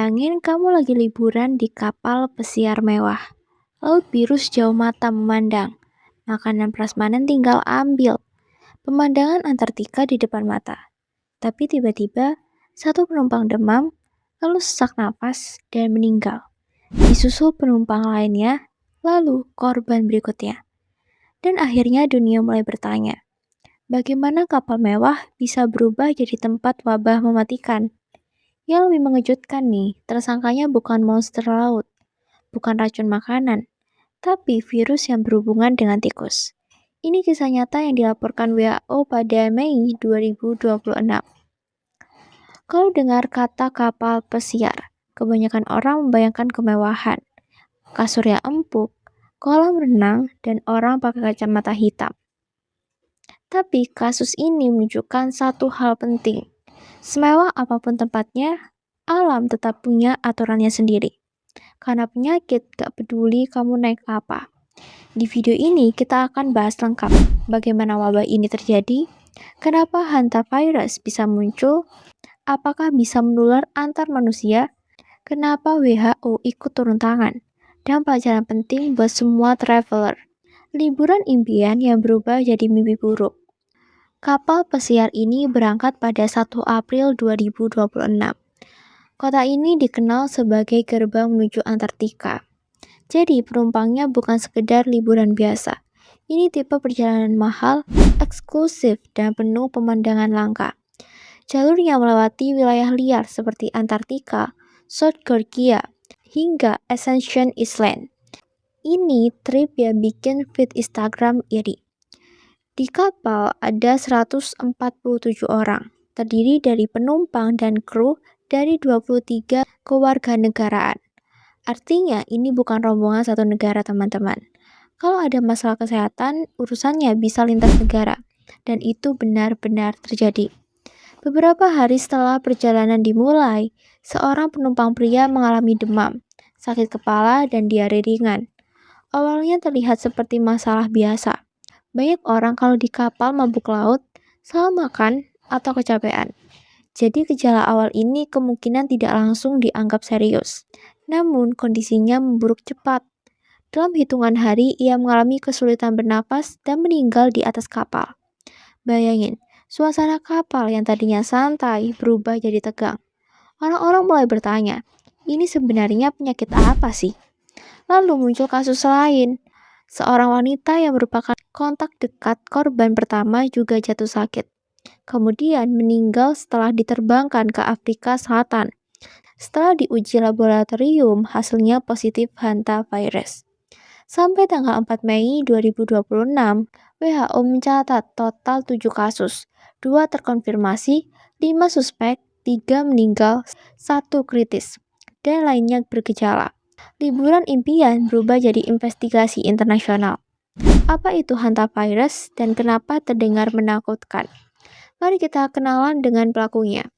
Bayangin kamu lagi liburan di kapal pesiar mewah. Laut biru sejauh mata memandang. Makanan prasmanan tinggal ambil. Pemandangan Antartika di depan mata. Tapi tiba-tiba, satu penumpang demam, lalu sesak napas, dan meninggal. Disusul penumpang lainnya, lalu korban berikutnya. Dan akhirnya dunia mulai bertanya, bagaimana kapal mewah bisa berubah jadi tempat wabah mematikan? Yang lebih mengejutkan nih, tersangkanya bukan monster laut, bukan racun makanan, tapi virus yang berhubungan dengan tikus. Ini kisah nyata yang dilaporkan WHO pada Mei 2026. Kalau dengar kata kapal pesiar, kebanyakan orang membayangkan kemewahan, kasur yang empuk, kolam renang, dan orang pakai kacamata hitam. Tapi kasus ini menunjukkan satu hal penting. Semewah apapun tempatnya, alam tetap punya aturannya sendiri. Karena penyakit gak peduli kamu naik apa. Di video ini kita akan bahas lengkap bagaimana wabah ini terjadi, kenapa hantavirus bisa muncul, apakah bisa menular antar manusia, kenapa WHO ikut turun tangan, dan pelajaran penting buat semua traveler. Liburan impian yang berubah jadi mimpi buruk. Kapal pesiar ini berangkat pada 1 April 2026. Kota ini dikenal sebagai gerbang menuju Antartika. Jadi penumpangnya bukan sekedar liburan biasa. Ini tipe perjalanan mahal, eksklusif, dan penuh pemandangan langka. Jalurnya melewati wilayah liar seperti Antartika, South Georgia, hingga Ascension Island. Ini trip yang bikin feed Instagram iri. Di kapal ada 147 orang, terdiri dari penumpang dan kru dari 23 kewarganegaraan. Artinya ini bukan rombongan satu negara, teman-teman. Kalau ada masalah kesehatan, urusannya bisa lintas negara, dan itu benar-benar terjadi. Beberapa hari setelah perjalanan dimulai, seorang penumpang pria mengalami demam, sakit kepala, dan diare ringan. Awalnya terlihat seperti masalah biasa. Banyak orang kalau di kapal mabuk laut, salah makan, atau kecapean. Jadi gejala awal ini kemungkinan tidak langsung dianggap serius. Namun kondisinya memburuk cepat. Dalam hitungan hari, ia mengalami kesulitan bernapas dan meninggal di atas kapal. Bayangin, suasana kapal yang tadinya santai berubah jadi tegang. Orang-orang mulai bertanya, ini sebenarnya penyakit apa sih? Lalu muncul kasus lain. Seorang wanita yang merupakan kontak dekat korban pertama juga jatuh sakit. Kemudian meninggal setelah diterbangkan ke Afrika Selatan. Setelah diuji laboratorium, hasilnya positif hantavirus. Sampai tanggal 4 Mei 2026, WHO mencatat total 7 kasus, 2 terkonfirmasi, 5 suspek, 3 meninggal, 1 kritis, dan lainnya bergejala. Liburan impian berubah jadi investigasi internasional. Apa itu hantavirus dan kenapa terdengar menakutkan? Mari kita kenalan dengan pelakunya.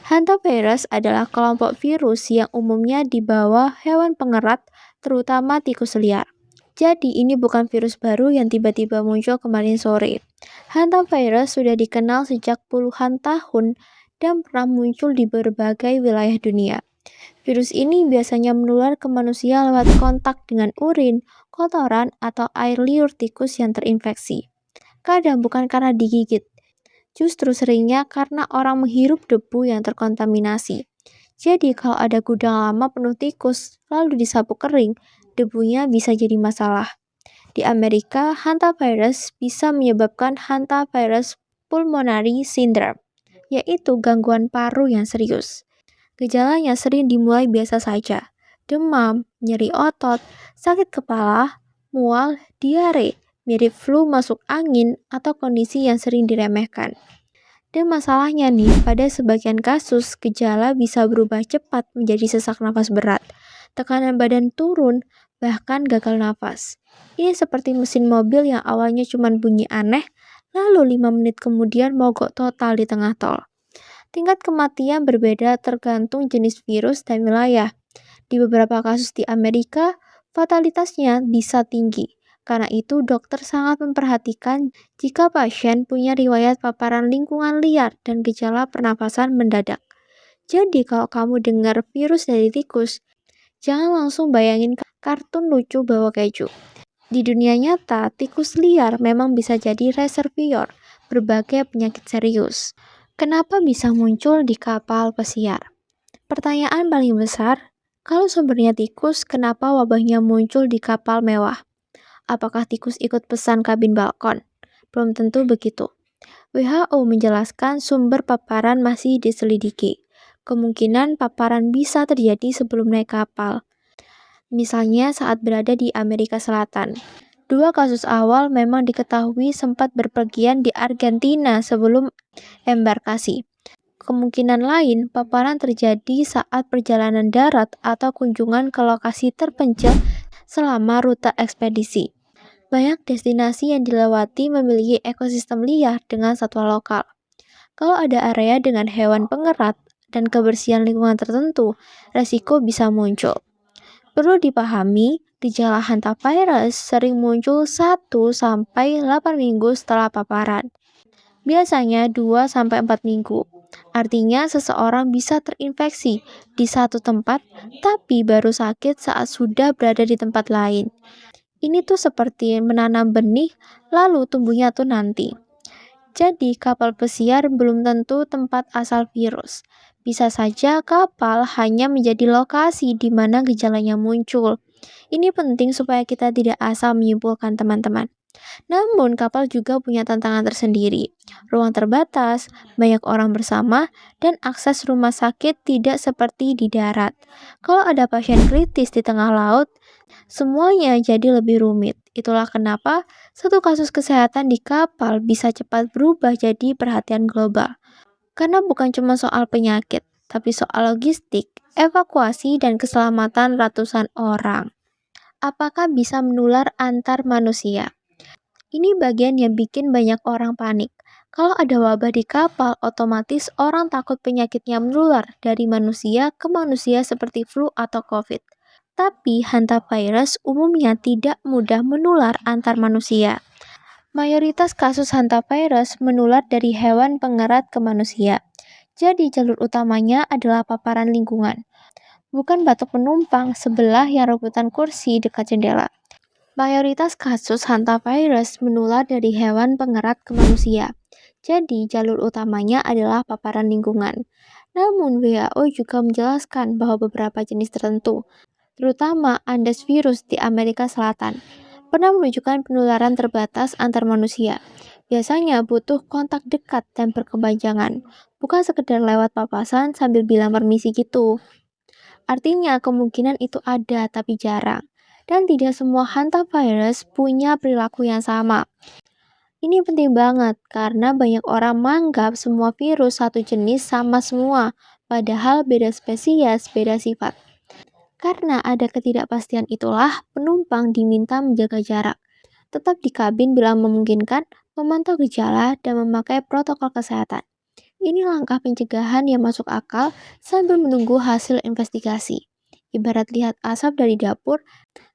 Hantavirus adalah kelompok virus yang umumnya dibawa hewan pengerat, terutama tikus liar. Jadi ini bukan virus baru yang tiba-tiba muncul kemarin sore. Hantavirus sudah dikenal sejak puluhan tahun dan pernah muncul di berbagai wilayah dunia. Virus ini biasanya menular ke manusia lewat kontak dengan urin, kotoran, atau air liur tikus yang terinfeksi. Kadang bukan karena digigit, justru seringnya karena orang menghirup debu yang terkontaminasi. Jadi kalau ada gudang lama penuh tikus, lalu disapu kering, debunya bisa jadi masalah. Di Amerika, hantavirus bisa menyebabkan hantavirus pulmonary syndrome, yaitu gangguan paru yang serius. Gejalanya sering dimulai biasa saja, demam, nyeri otot, sakit kepala, mual, diare, mirip flu masuk angin, atau kondisi yang sering diremehkan. Dan masalahnya nih, pada sebagian kasus, gejala bisa berubah cepat menjadi sesak nafas berat, tekanan badan turun, bahkan gagal nafas. Ini seperti mesin mobil yang awalnya cuma bunyi aneh, lalu 5 menit kemudian mogok total di tengah tol. Tingkat kematian berbeda tergantung jenis virus dan wilayah. Di beberapa kasus di Amerika, fatalitasnya bisa tinggi. Karena itu, dokter sangat memperhatikan jika pasien punya riwayat paparan lingkungan liar dan gejala pernapasan mendadak. Jadi kalau kamu dengar virus dari tikus, jangan langsung bayangin kartun lucu bawa keju. Di dunia nyata, tikus liar memang bisa jadi reservoir berbagai penyakit serius. Kenapa bisa muncul di kapal pesiar? Pertanyaan paling besar, kalau sumbernya tikus, kenapa wabahnya muncul di kapal mewah? Apakah tikus ikut pesan kabin balkon? Belum tentu begitu. WHO menjelaskan sumber paparan masih diselidiki. Kemungkinan paparan bisa terjadi sebelum naik kapal, misalnya saat berada di Amerika Selatan. Dua kasus awal memang diketahui sempat berpergian di Argentina sebelum embarkasi. Kemungkinan lain, paparan terjadi saat perjalanan darat atau kunjungan ke lokasi terpencil selama rute ekspedisi. Banyak destinasi yang dilewati memiliki ekosistem liar dengan satwa lokal. Kalau ada area dengan hewan pengerat dan kebersihan lingkungan tertentu, resiko bisa muncul. Perlu dipahami, gejala hantavirus sering muncul 1 sampai 8 minggu setelah paparan. Biasanya 2 sampai 4 minggu. Artinya seseorang bisa terinfeksi di satu tempat tapi baru sakit saat sudah berada di tempat lain. Ini tuh seperti menanam benih lalu tumbuhnya tuh nanti. Jadi kapal pesiar belum tentu tempat asal virus. Bisa saja kapal hanya menjadi lokasi di mana gejalanya muncul. Ini penting supaya kita tidak asal menyimpulkan teman-teman. Namun kapal juga punya tantangan tersendiri. Ruang terbatas, banyak orang bersama, dan akses rumah sakit tidak seperti di darat. Kalau ada pasien kritis di tengah laut, semuanya jadi lebih rumit. Itulah kenapa satu kasus kesehatan di kapal bisa cepat berubah jadi perhatian global. Karena bukan cuma soal penyakit, tapi soal logistik, evakuasi, dan keselamatan ratusan orang. Apakah bisa menular antar manusia? Ini bagian yang bikin banyak orang panik. Kalau ada wabah di kapal, otomatis orang takut penyakitnya menular dari manusia ke manusia seperti flu atau COVID. Tapi hantavirus umumnya tidak mudah menular antar manusia. Mayoritas kasus hantavirus menular dari hewan pengerat ke manusia. Jadi jalur utamanya adalah paparan lingkungan. Bukan batuk penumpang sebelah yang rebutan kursi dekat jendela. Mayoritas kasus hantavirus menular dari hewan pengerat ke manusia. Jadi jalur utamanya adalah paparan lingkungan. Namun WHO juga menjelaskan bahwa beberapa jenis tertentu, terutama Andes virus di Amerika Selatan, pernah menunjukkan penularan terbatas antar manusia. Biasanya butuh kontak dekat dan berkepanjangan, bukan sekedar lewat papasan sambil bilang permisi gitu. Artinya kemungkinan itu ada tapi jarang. Dan tidak semua hantavirus punya perilaku yang sama. Ini penting banget karena banyak orang menganggap semua virus satu jenis sama semua, padahal beda spesies, beda sifat. Karena ada ketidakpastian itulah, penumpang diminta menjaga jarak, tetap di kabin bila memungkinkan, memantau gejala, dan memakai protokol kesehatan. Ini langkah pencegahan yang masuk akal sambil menunggu hasil investigasi. Ibarat lihat asap dari dapur,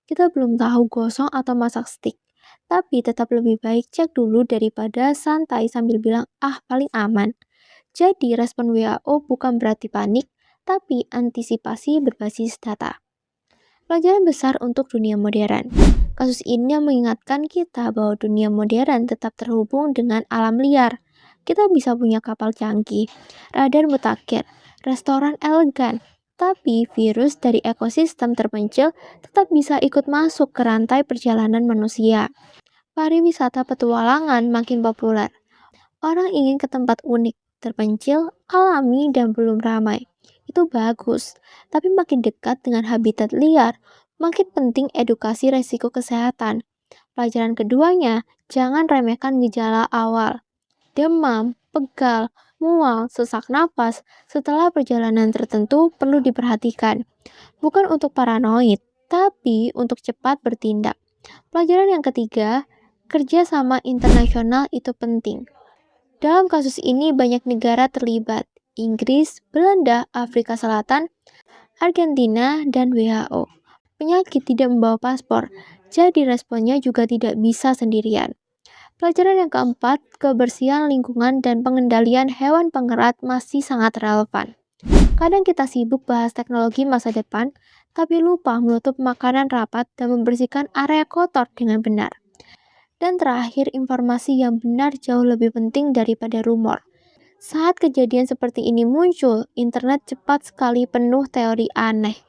kita belum tahu gosong atau masak stik. Tapi tetap lebih baik cek dulu daripada santai sambil bilang, ah paling aman. Jadi respon WHO bukan berarti panik, tapi antisipasi berbasis data. Pelajaran besar untuk dunia modern. Kasus ini mengingatkan kita bahwa dunia modern tetap terhubung dengan alam liar. Kita bisa punya kapal canggih, radar mutakhir, restoran elegan, tapi virus dari ekosistem terpencil tetap bisa ikut masuk ke rantai perjalanan manusia. Pariwisata petualangan makin populer. Orang ingin ke tempat unik, terpencil, alami, dan belum ramai. Itu bagus, tapi makin dekat dengan habitat liar, makin penting edukasi resiko kesehatan. Pelajaran keduanya, jangan remehkan gejala awal. Demam, pegal, mual, sesak napas, setelah perjalanan tertentu perlu diperhatikan. Bukan untuk paranoid, tapi untuk cepat bertindak. Pelajaran yang ketiga, kerjasama internasional itu penting. Dalam kasus ini banyak negara terlibat, Inggris, Belanda, Afrika Selatan, Argentina, dan WHO. Penyakit tidak membawa paspor, jadi responnya juga tidak bisa sendirian. Pelajaran yang keempat, kebersihan lingkungan dan pengendalian hewan pengerat masih sangat relevan. Kadang kita sibuk bahas teknologi masa depan, tapi lupa menutup makanan rapat dan membersihkan area kotor dengan benar. Dan terakhir, informasi yang benar jauh lebih penting daripada rumor. Saat kejadian seperti ini muncul, internet cepat sekali penuh teori aneh.